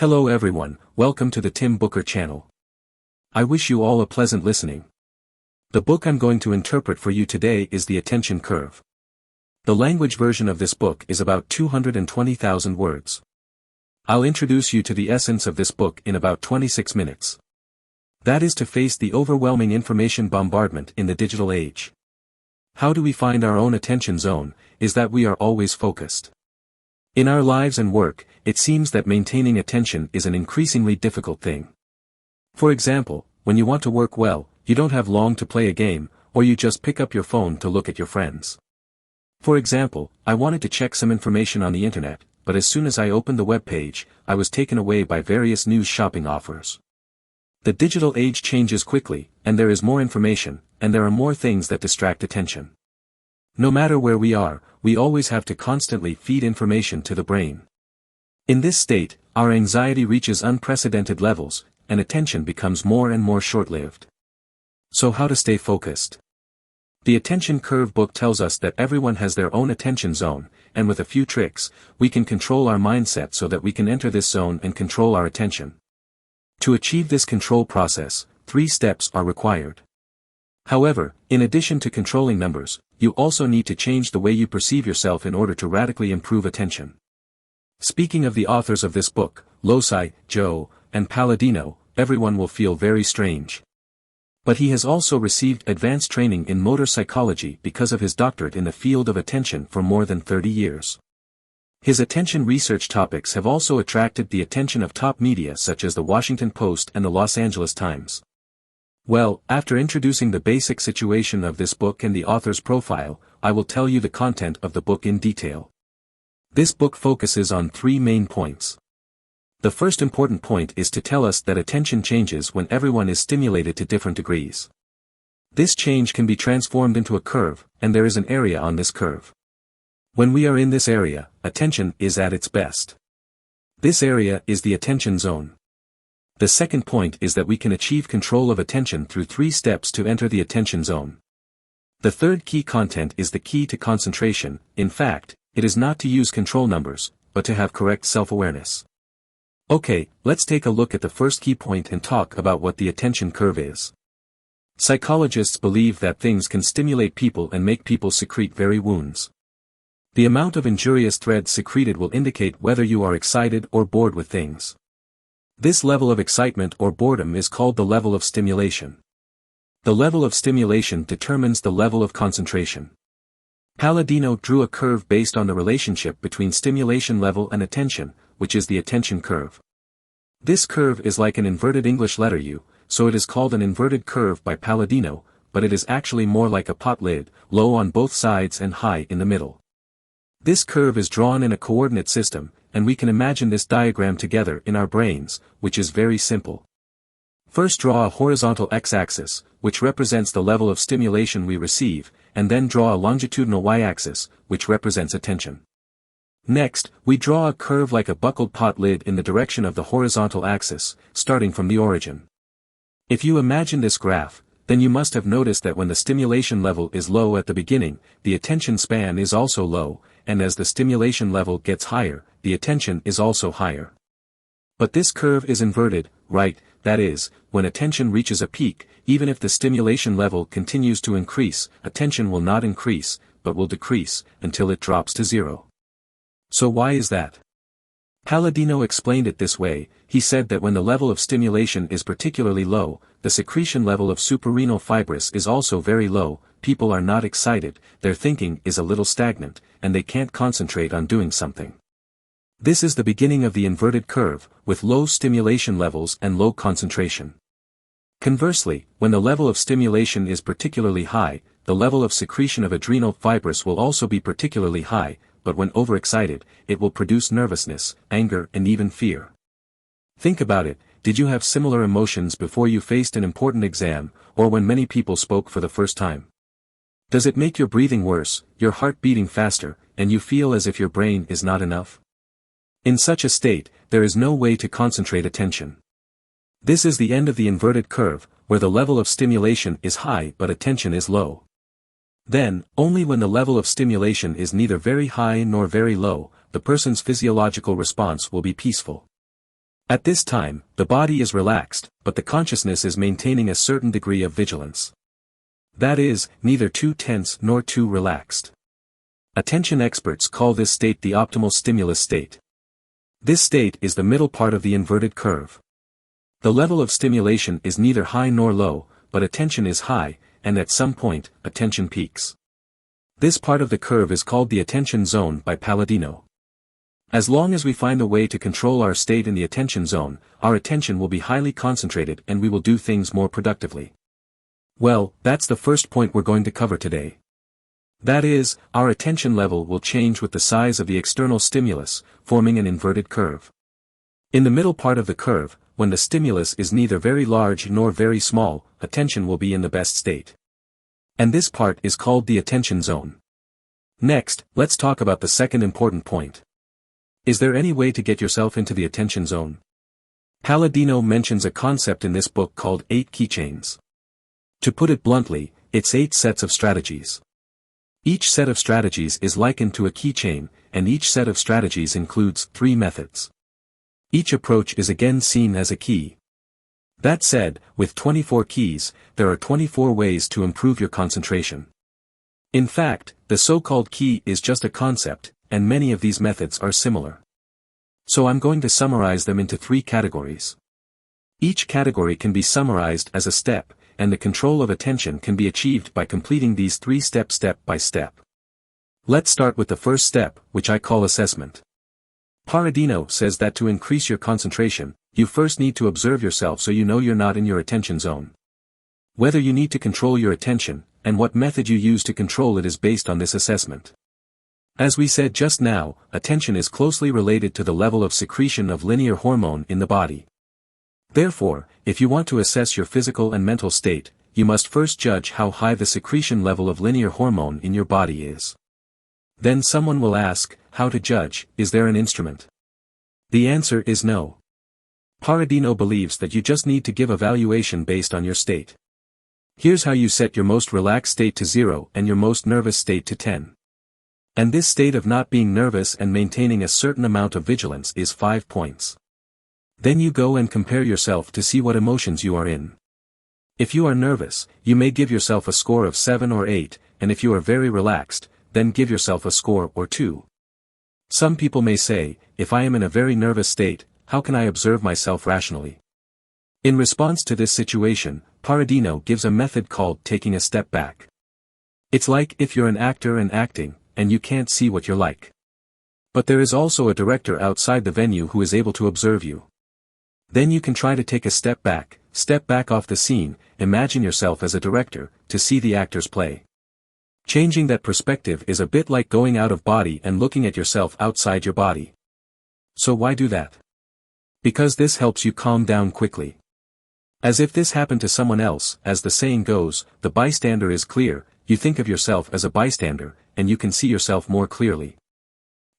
Hello everyone, welcome to the Tim Booker channel. I wish you all a pleasant listening. The book I'm going to interpret for you today is The Attention Curve. The language version of this book is about 220,000 words. I'll introduce you to the essence of this book in about 26 minutes. That is to face the overwhelming information bombardment in the digital age. How do we find our own attention zone? Is that we are always focused. In our lives and work, it seems that maintaining attention is an increasingly difficult thing. For example, when you want to work well, you don't have long to play a game, or you just pick up your phone to look at your friends. For example, I wanted to check some information on the internet, but as soon as I opened the web page, I was taken away by various news shopping offers. The digital age changes quickly, and there is more information, and there are more things that distract attention. No matter where we are, we always have to constantly feed information to the brain. In this state, our anxiety reaches unprecedented levels, and attention becomes more and more short-lived. So how to stay focused? The Attention Curve book tells us that everyone has their own attention zone, and with a few tricks, we can control our mindset so that we can enter this zone and control our attention. To achieve this control process, 3 steps are required. However, in addition to controlling numbers, you also need to change the way you perceive yourself in order to radically improve attention. Speaking of the authors of this book, Losai, Joe, and Palladino, everyone will feel very strange. But he has also received advanced training in motor psychology because of his doctorate in the field of attention for more than 30 years. His attention research topics have also attracted the attention of top media such as the Washington Post and the Los Angeles Times. Well, after introducing the basic situation of this book and the author's profile, I will tell you the content of the book in detail. This book focuses on 3 main points. The first important point is to tell us that attention changes when everyone is stimulated to different degrees. This change can be transformed into a curve, and there is an area on this curve. When we are in this area, attention is at its best. This area is the attention zone. The second point is that we can achieve control of attention through 3 steps to enter the attention zone. The third key content is the key to concentration. In fact, it is not to use control numbers, but to have correct self-awareness. Okay, let's take a look at the first key point and talk about what the attention curve is. Psychologists believe that things can stimulate people and make people secrete very wounds. The amount of injurious threads secreted will indicate whether you are excited or bored with things. This level of excitement or boredom is called the level of stimulation. The level of stimulation determines the level of concentration. Palladino drew a curve based on the relationship between stimulation level and attention, which is the attention curve. This curve is like an inverted English letter U, so it is called an inverted curve by Palladino, but it is actually more like a pot lid, low on both sides and high in the middle. This curve is drawn in a coordinate system, and we can imagine this diagram together in our brains, which is very simple. First draw a horizontal x-axis, which represents the level of stimulation we receive, and then draw a longitudinal y-axis, which represents attention. Next, we draw a curve like a buckled pot lid in the direction of the horizontal axis, starting from the origin. If you imagine this graph, then you must have noticed that when the stimulation level is low at the beginning, the attention span is also low, and as the stimulation level gets higher, the attention is also higher. But this curve is inverted, right? That is, when attention reaches a peak, even if the stimulation level continues to increase, attention will not increase, but will decrease, until it drops to 0. So why is that? Palladino explained it this way. He said that when the level of stimulation is particularly low, the secretion level of suprarenal fibrous is also very low, people are not excited, their thinking is a little stagnant, and they can't concentrate on doing something. This is the beginning of the inverted curve, with low stimulation levels and low concentration. Conversely, when the level of stimulation is particularly high, the level of secretion of adrenal fibrous will also be particularly high, but when overexcited, it will produce nervousness, anger, and even fear. Think about it, did you have similar emotions before you faced an important exam, or when many people spoke for the first time? Does it make your breathing worse, your heart beating faster, and you feel as if your brain is not enough? In such a state, there is no way to concentrate attention. This is the end of the inverted curve, where the level of stimulation is high but attention is low. Then, only when the level of stimulation is neither very high nor very low, the person's physiological response will be peaceful. At this time, the body is relaxed, but the consciousness is maintaining a certain degree of vigilance. That is, neither too tense nor too relaxed. Attention experts call this state the optimal stimulus state. This state is the middle part of the inverted curve. The level of stimulation is neither high nor low, but attention is high, and at some point, attention peaks. This part of the curve is called the attention zone by Palladino. As long as we find a way to control our state in the attention zone, our attention will be highly concentrated and we will do things more productively. Well, that's the first point we're going to cover today. That is, our attention level will change with the size of the external stimulus, forming an inverted curve. In the middle part of the curve, when the stimulus is neither very large nor very small, attention will be in the best state. And this part is called the attention zone. Next, let's talk about the second important point. Is there any way to get yourself into the attention zone? Palladino mentions a concept in this book called 8 keychains. To put it bluntly, it's 8 sets of strategies. Each set of strategies is likened to a keychain, and each set of strategies includes 3 methods. Each approach is again seen as a key. That said, with 24 keys, there are 24 ways to improve your concentration. In fact, the so-called key is just a concept, and many of these methods are similar. So I'm going to summarize them into 3 categories. Each category can be summarized as a step, and the control of attention can be achieved by completing these 3 steps step by step. Let's start with the first step, which I call assessment. Palladino says that to increase your concentration, you first need to observe yourself so you know you're not in your attention zone. Whether you need to control your attention, and what method you use to control it is based on this assessment. As we said just now, attention is closely related to the level of secretion of linear hormone in the body. Therefore, if you want to assess your physical and mental state, you must first judge how high the secretion level of linear hormone in your body is. Then someone will ask, how to judge, is there an instrument? The answer is no. Palladino believes that you just need to give a valuation based on your state. Here's how you set your most relaxed state to 0 and your most nervous state to 10. And this state of not being nervous and maintaining a certain amount of vigilance is 5 points. Then you go and compare yourself to see what emotions you are in. If you are nervous, you may give yourself a score of 7 or 8, and if you are very relaxed, then give yourself a score or 2. Some people may say, if I am in a very nervous state, how can I observe myself rationally? In response to this situation, Palladino gives a method called taking a step back. It's like if you're an actor and acting, and you can't see what you're like. But there is also a director outside the venue who is able to observe you. Then you can try to take a step back off the scene, imagine yourself as a director, to see the actors play. Changing that perspective is a bit like going out of body and looking at yourself outside your body. So why do that? Because this helps you calm down quickly. As if this happened to someone else, as the saying goes, the bystander is clear, you think of yourself as a bystander, and you can see yourself more clearly.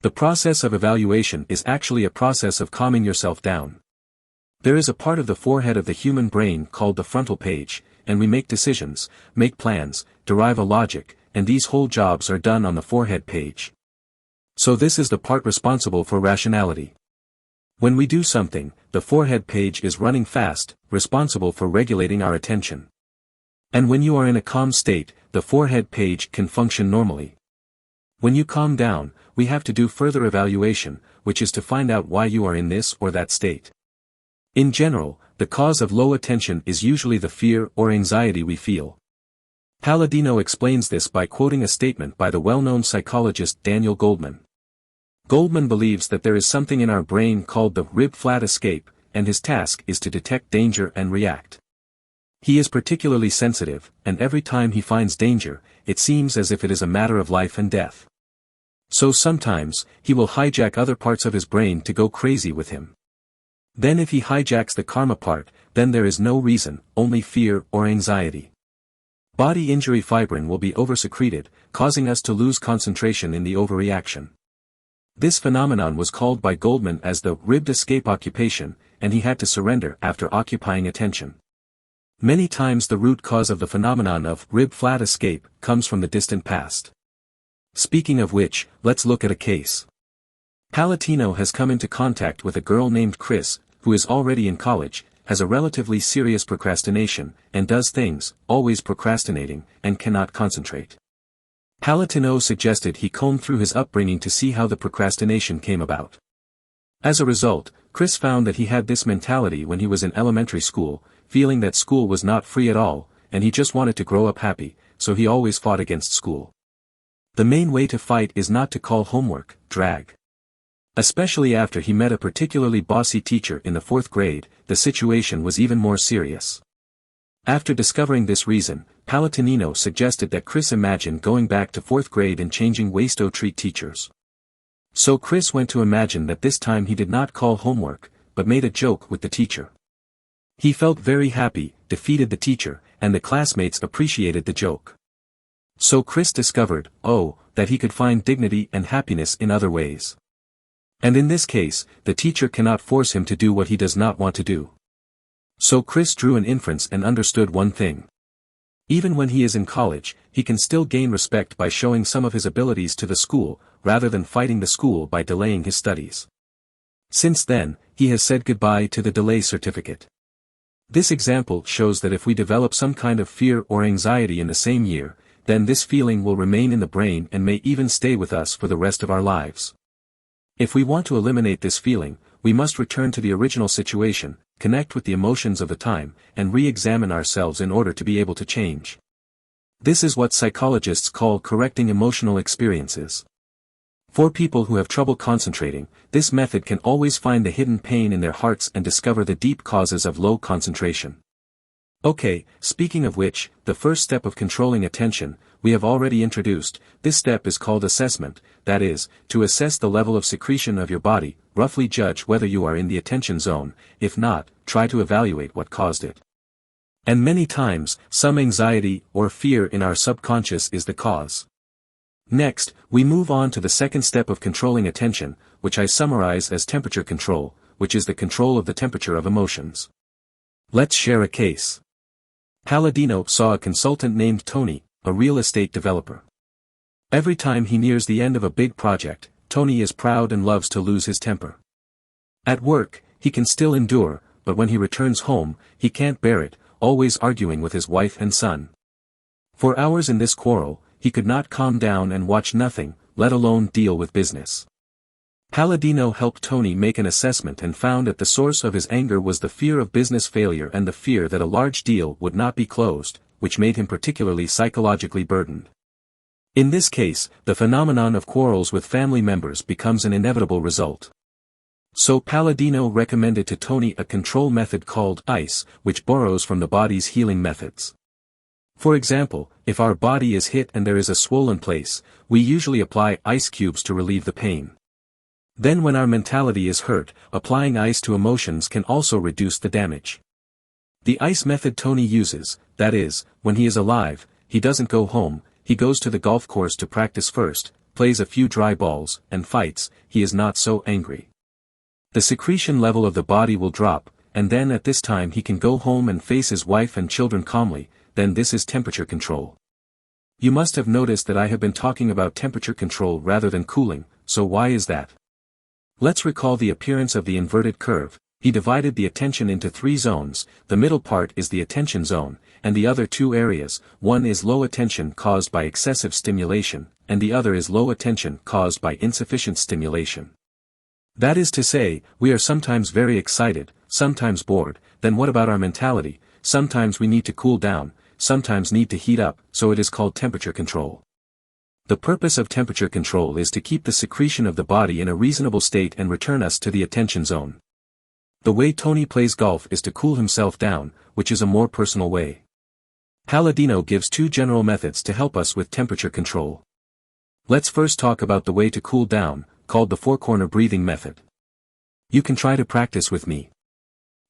The process of evaluation is actually a process of calming yourself down. There is a part of the forehead of the human brain called the frontal page, and we make decisions, make plans, derive a logic, and these whole jobs are done on the forehead page. So this is the part responsible for rationality. When we do something, the forehead page is running fast, responsible for regulating our attention. And when you are in a calm state, the forehead page can function normally. When you calm down, we have to do further evaluation, which is to find out why you are in this or that state. In general, the cause of low attention is usually the fear or anxiety we feel. Palladino explains this by quoting a statement by the well-known psychologist Daniel Goldman. Goldman believes that there is something in our brain called the rib-flat escape, and his task is to detect danger and react. He is particularly sensitive, and every time he finds danger, it seems as if it is a matter of life and death. So sometimes, he will hijack other parts of his brain to go crazy with him. Then if he hijacks the karma part, then there is no reason, only fear or anxiety. Body injury fibrin will be oversecreted, causing us to lose concentration in the overreaction. This phenomenon was called by Goldman as the ribbed escape occupation, and he had to surrender after occupying attention. Many times the root cause of the phenomenon of rib-flat escape comes from the distant past. Speaking of which, let's look at a case. Palladino has come into contact with a girl named Chris, who is already in college, has a relatively serious procrastination, and does things, always procrastinating, and cannot concentrate. Palatino suggested he comb through his upbringing to see how the procrastination came about. As a result, Chris found that he had this mentality when he was in elementary school, feeling that school was not free at all, and he just wanted to grow up happy, so he always fought against school. The main way to fight is not to call homework drag. Especially after he met a particularly bossy teacher in the 4th grade, the situation was even more serious. After discovering this reason, Palatino suggested that Chris imagine going back to 4th grade and changing ways to treat teachers. So Chris went to imagine that this time he did not call homework, but made a joke with the teacher. He felt very happy, defeated the teacher, and the classmates appreciated the joke. So Chris discovered, that he could find dignity and happiness in other ways. And in this case, the teacher cannot force him to do what he does not want to do. So Chris drew an inference and understood one thing. Even when he is in college, he can still gain respect by showing some of his abilities to the school, rather than fighting the school by delaying his studies. Since then, he has said goodbye to the delay certificate. This example shows that if we develop some kind of fear or anxiety in the same year, then this feeling will remain in the brain and may even stay with us for the rest of our lives. If we want to eliminate this feeling, we must return to the original situation, connect with the emotions of the time, and re-examine ourselves in order to be able to change. This is what psychologists call correcting emotional experiences. For people who have trouble concentrating, this method can always find the hidden pain in their hearts and discover the deep causes of low concentration. Okay, speaking of which, the first step of controlling attention, we have already introduced. This step is called assessment, that is, to assess the level of secretion of your body, roughly judge whether you are in the attention zone, if not, try to evaluate what caused it. And many times, some anxiety or fear in our subconscious is the cause. Next, we move on to the second step of controlling attention, which I summarize as temperature control, which is the control of the temperature of emotions. Let's share a case. Paladino saw a consultant named Tony, a real estate developer. Every time he nears the end of a big project, Tony is proud and loves to lose his temper. At work, he can still endure, but when he returns home, he can't bear it, always arguing with his wife and son. For hours in this quarrel, he could not calm down and watch nothing, let alone deal with business. Paladino helped Tony make an assessment and found that the source of his anger was the fear of business failure and the fear that a large deal would not be closed, which made him particularly psychologically burdened. In this case, the phenomenon of quarrels with family members becomes an inevitable result. So Paladino recommended to Tony a control method called ICE, which borrows from the body's healing methods. For example, if our body is hit and there is a swollen place, we usually apply ice cubes to relieve the pain. Then when our mentality is hurt, applying ice to emotions can also reduce the damage. The ice method Tony uses, that is, when he is alive, he doesn't go home, he goes to the golf course to practice first, plays a few dry balls, and fights, he is not so angry. The secretion level of the body will drop, and then at this time he can go home and face his wife and children calmly. Then this is temperature control. You must have noticed that I have been talking about temperature control rather than cooling, so why is that? Let's recall the appearance of the inverted curve. He divided the attention into 3 zones, the middle part is the attention zone, and the other 2 areas, one is low attention caused by excessive stimulation, and the other is low attention caused by insufficient stimulation. That is to say, we are sometimes very excited, sometimes bored, then what about our mentality? Sometimes we need to cool down, sometimes need to heat up, so it is called temperature control. The purpose of temperature control is to keep the secretion of the body in a reasonable state and return us to the attention zone. The way Tony plays golf is to cool himself down, which is a more personal way. Paladino gives 2 general methods to help us with temperature control. Let's first talk about the way to cool down, called the 4-corner breathing method. You can try to practice with me.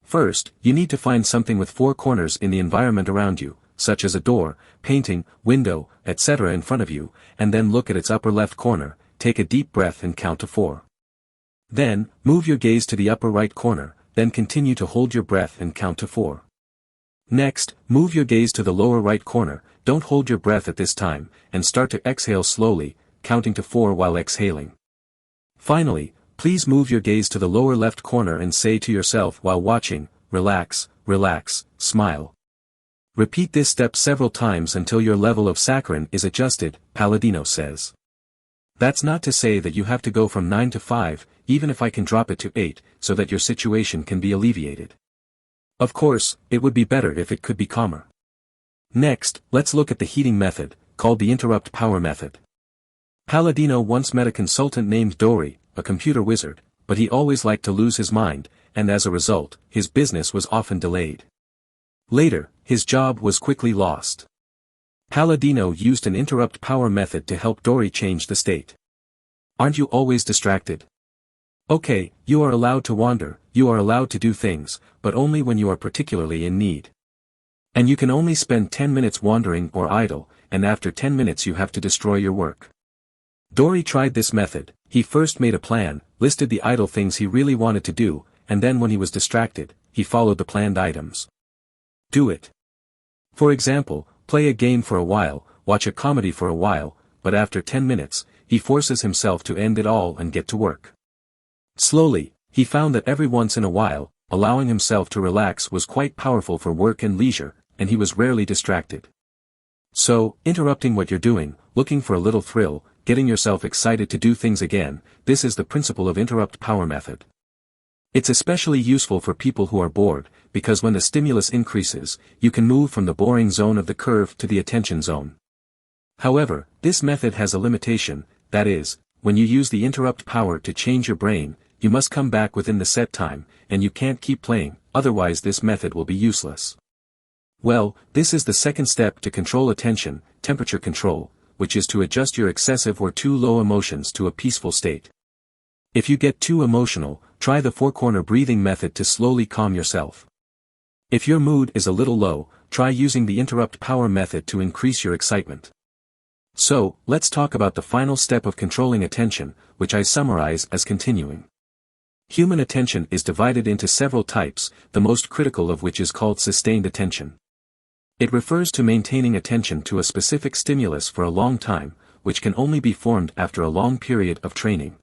First, you need to find something with 4 corners in the environment around you, such as a door, painting, window, etc. in front of you, and then look at its upper left corner, take a deep breath and count to 4. Then, move your gaze to the upper right corner, then continue to hold your breath and count to 4. Next, move your gaze to the lower right corner, don't hold your breath at this time, and start to exhale slowly, counting to 4 while exhaling. Finally, Please move your gaze to the lower left corner and say to yourself while watching, relax, relax, smile. Repeat this step several times until your level of saccharin is adjusted, Palladino says. That's not to say that you have to go from 9 to 5, even if I can drop it to 8, so that your situation can be alleviated. Of course, it would be better if it could be calmer. Next, let's look at the heating method, called the interrupt power method. Palladino once met a consultant named Dory, a computer wizard, but he always liked to lose his mind, and as a result, his business was often delayed. Later, his job was quickly lost. Palladino used an interrupt power method to help Dory change the state. Aren't you always distracted? Okay, you are allowed to wander, you are allowed to do things, but only when you are particularly in need. And you can only spend 10 minutes wandering or idle, and after 10 minutes you have to destroy your work. Dory tried this method. He first made a plan, listed the idle things he really wanted to do, and then when he was distracted, he followed the planned items. Do it. For example, play a game for a while, watch a comedy for a while, but after 10 minutes, he forces himself to end it all and get to work. Slowly, he found that every once in a while, allowing himself to relax was quite powerful for work and leisure, and he was rarely distracted. So, interrupting what you're doing, looking for a little thrill, getting yourself excited to do things again, this is the principle of interrupt power method. It's especially useful for people who are bored, because when the stimulus increases, you can move from the boring zone of the curve to the attention zone. However, this method has a limitation, that is, when you use the interrupt power to change your brain, you must come back within the set time, and you can't keep playing, otherwise this method will be useless. Well, this is the second step to control attention, temperature control, which is to adjust your excessive or too low emotions to a peaceful state. If you get too emotional, try the four-corner breathing method to slowly calm yourself. If your mood is a little low, try using the interrupt power method to increase your excitement. So, let's talk about the final step of controlling attention, which I summarize as continuing. Human attention is divided into several types, the most critical of which is called sustained attention. It refers to maintaining attention to a specific stimulus for a long time, which can only be formed after a long period of training.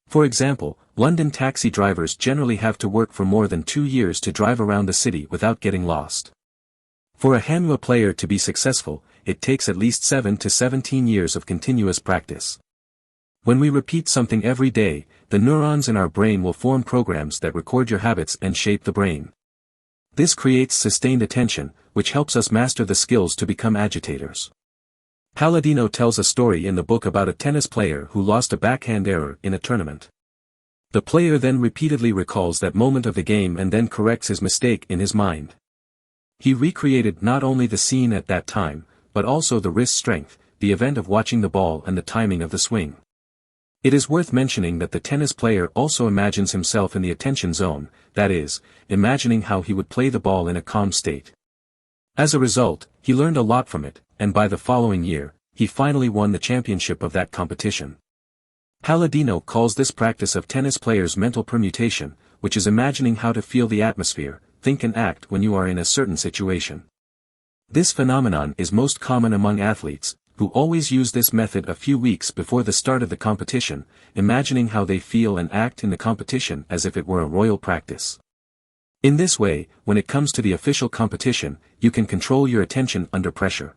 For example, London taxi drivers generally have to work for more than 2 years to drive around the city without getting lost. For a Hanua player to be successful, it takes at least 7 to 17 years of continuous practice. When we repeat something every day, the neurons in our brain will form programs that record your habits and shape the brain. This creates sustained attention, which helps us master the skills to become agitators. Palladino tells a story in the book about a tennis player who lost a backhand error in a tournament. The player then repeatedly recalls that moment of the game and then corrects his mistake in his mind. He recreated not only the scene at that time, but also the wrist strength, the event of watching the ball and the timing of the swing. It is worth mentioning that the tennis player also imagines himself in the attention zone, that is, imagining how he would play the ball in a calm state. As a result, he learned a lot from it, and by the following year, he finally won the championship of that competition. Palladino calls this practice of tennis players mental permutation, which is imagining how to feel the atmosphere, think and act when you are in a certain situation. This phenomenon is most common among athletes, who always use this method a few weeks before the start of the competition, imagining how they feel and act in the competition as if it were a royal practice. In this way, when it comes to the official competition, you can control your attention under pressure.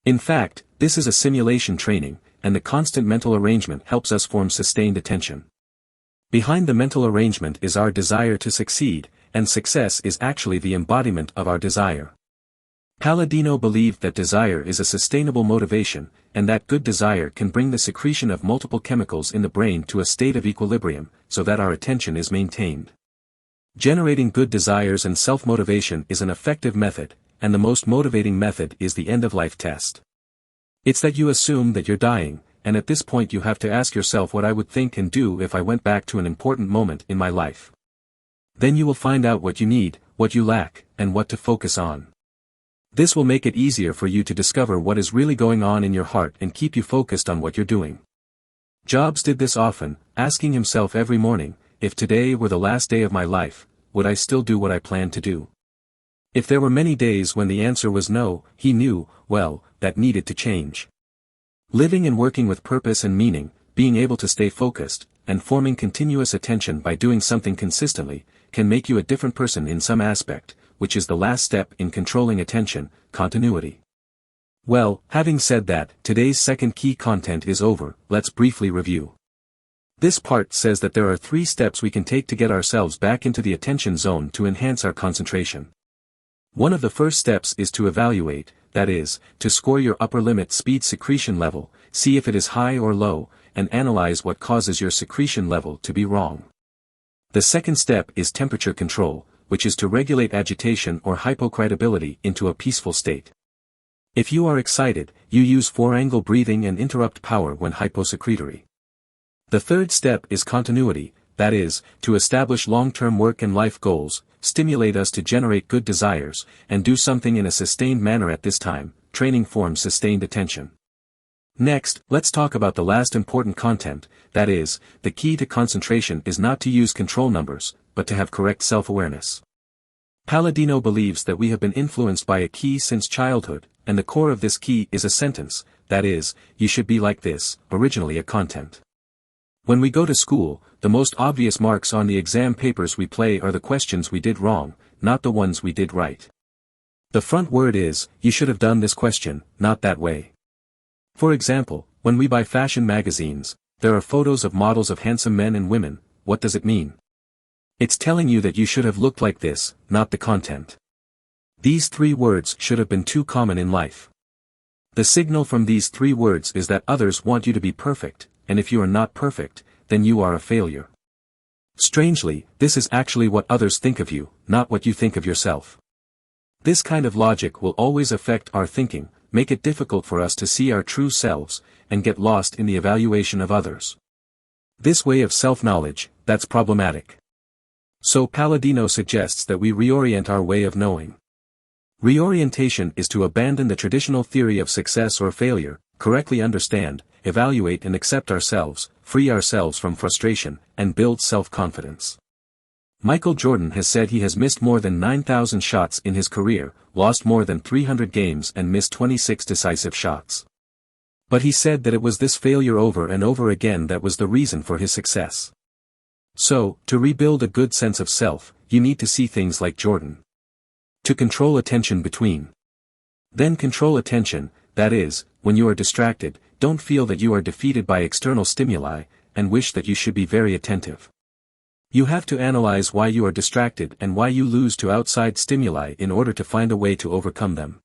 In fact, this is a simulation training, and the constant mental arrangement helps us form sustained attention. Behind the mental arrangement is our desire to succeed, and success is actually the embodiment of our desire. Palladino believed that desire is a sustainable motivation, and that good desire can bring the secretion of multiple chemicals in the brain to a state of equilibrium, so that our attention is maintained. Generating good desires and self-motivation is an effective method, and the most motivating method is the end-of-life test. It's that you assume that you're dying, and at this point you have to ask yourself what I would think and do if I went back to an important moment in my life. Then you will find out what you need, what you lack, and what to focus on. This will make it easier for you to discover what is really going on in your heart and keep you focused on what you're doing. Jobs did this often, asking himself every morning, if today were the last day of my life, would I still do what I planned to do? If there were many days when the answer was no, he knew, well, that needed to change. Living and working with purpose and meaning, being able to stay focused, and forming continuous attention by doing something consistently, can make you a different person in some aspect, which is the last step in controlling attention, continuity. Well, having said that, today's second key content is over, let's briefly review. This part says that there are 3 steps we can take to get ourselves back into the attention zone to enhance our concentration. One of the first steps is to evaluate, that is, to score your upper limit speed secretion level, see if it is high or low, and analyze what causes your secretion level to be wrong. The second step is temperature control, which is to regulate agitation or hypoexcitability into a peaceful state. If you are excited, you use 4-angle breathing and interrupt power when hyposecretory. The third step is continuity, that is, to establish long-term work and life goals, stimulate us to generate good desires, and do something in a sustained manner at this time. Training forms sustained attention. Next, let's talk about the last important content, that is, the key to concentration is not to use control numbers, but to have correct self-awareness. Palladino believes that we have been influenced by a key since childhood, and the core of this key is a sentence, that is, you should be like this, originally a content. When we go to school, the most obvious marks on the exam papers we play are the questions we did wrong, not the ones we did right. The front word is, you should have done this question, not that way. For example, when we buy fashion magazines, there are photos of models of handsome men and women. What does it mean? It's telling you that you should have looked like this, not the content. These 3 words should have been too common in life. The signal from these 3 words is that others want you to be perfect, and if you are not perfect, then you are a failure. Strangely, this is actually what others think of you, not what you think of yourself. This kind of logic will always affect our thinking, make it difficult for us to see our true selves, and get lost in the evaluation of others. This way of self-knowledge, that's problematic. So Palladino suggests that we reorient our way of knowing. Reorientation is to abandon the traditional theory of success or failure, correctly understand, evaluate and accept ourselves, free ourselves from frustration, and build self-confidence. Michael Jordan has said he has missed more than 9,000 shots in his career, lost more than 300 games and missed 26 decisive shots. But he said that it was this failure over and over again that was the reason for his success. So, to rebuild a good sense of self, you need to see things like Jordan. To control attention between. Then control attention, that is, when you are distracted, don't feel that you are defeated by external stimuli, and wish that you should be very attentive. You have to analyze why you are distracted and why you lose to outside stimuli in order to find a way to overcome them.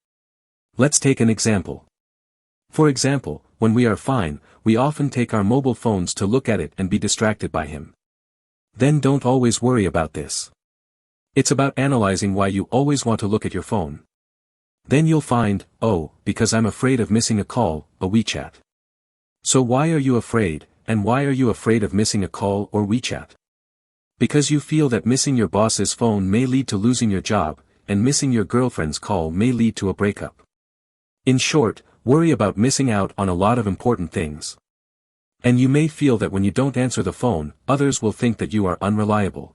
Let's take an example. For example, when we are fine, we often take our mobile phones to look at it and be distracted by him. Then don't always worry about this. It's about analyzing why you always want to look at your phone. Then you'll find, oh, because I'm afraid of missing a call, a WeChat. So why are you afraid, and why are you afraid of missing a call or WeChat? Because you feel that missing your boss's phone may lead to losing your job, and missing your girlfriend's call may lead to a breakup. In short, worry about missing out on a lot of important things. And you may feel that when you don't answer the phone, others will think that you are unreliable.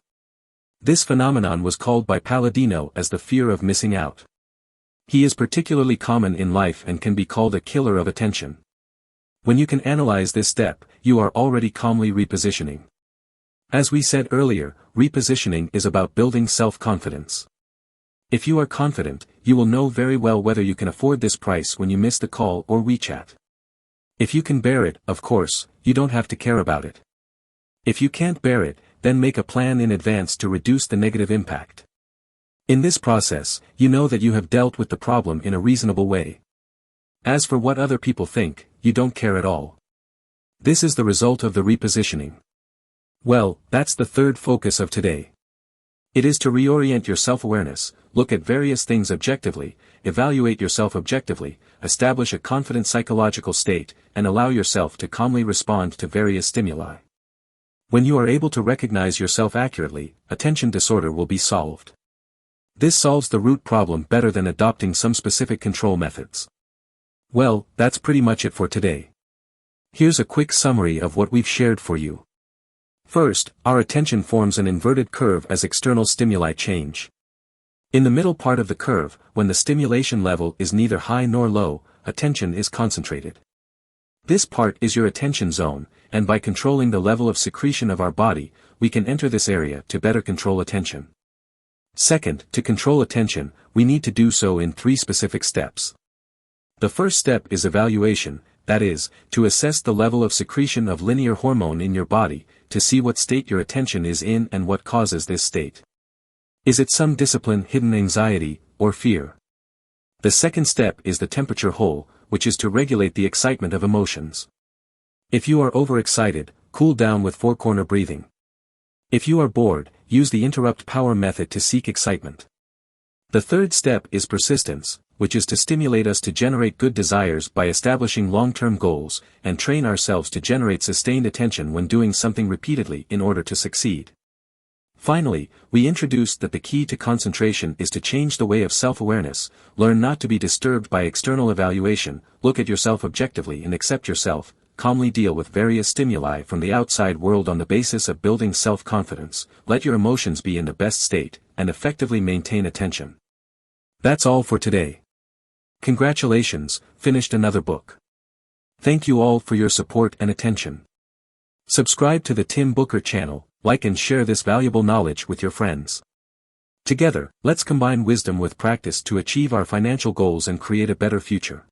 This phenomenon was called by Palladino as the fear of missing out. He is particularly common in life and can be called a killer of attention. When you can analyze this step, you are already calmly repositioning. As we said earlier, repositioning is about building self-confidence. If you are confident, you will know very well whether you can afford this price when you miss the call or WeChat. If you can bear it, of course, you don't have to care about it. If you can't bear it, then make a plan in advance to reduce the negative impact. In this process, you know that you have dealt with the problem in a reasonable way. As for what other people think, you don't care at all. This is the result of the repositioning. Well, that's the third focus of today. It is to reorient your self-awareness, look at various things objectively, evaluate yourself objectively, establish a confident psychological state, and allow yourself to calmly respond to various stimuli. When you are able to recognize yourself accurately, attention disorder will be solved. This solves the root problem better than adopting some specific control methods. Well, that's pretty much it for today. Here's a quick summary of what we've shared for you. First, our attention forms an inverted curve as external stimuli change. In the middle part of the curve, when the stimulation level is neither high nor low, attention is concentrated. This part is your attention zone, and by controlling the level of secretion of our body, we can enter this area to better control attention. Second, to control attention, we need to do so in 3 specific steps. The first step is evaluation, that is, to assess the level of secretion of linear hormone in your body, to see what state your attention is in and what causes this state. Is it some discipline, hidden anxiety, or fear? The second step is the temperature hole, which is to regulate the excitement of emotions. If you are overexcited, cool down with 4-corner breathing. If you are bored, use the interrupt power method to seek excitement. The third step is persistence, which is to stimulate us to generate good desires by establishing long-term goals, and train ourselves to generate sustained attention when doing something repeatedly in order to succeed. Finally, we introduced that the key to concentration is to change the way of self-awareness, learn not to be disturbed by external evaluation, look at yourself objectively and accept yourself, calmly deal with various stimuli from the outside world on the basis of building self-confidence, let your emotions be in the best state, and effectively maintain attention. That's all for today. Congratulations, finished another book. Thank you all for your support and attention. Subscribe to the Tim Booker channel, like and share this valuable knowledge with your friends. Together, let's combine wisdom with practice to achieve our financial goals and create a better future.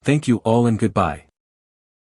Thank you all and goodbye.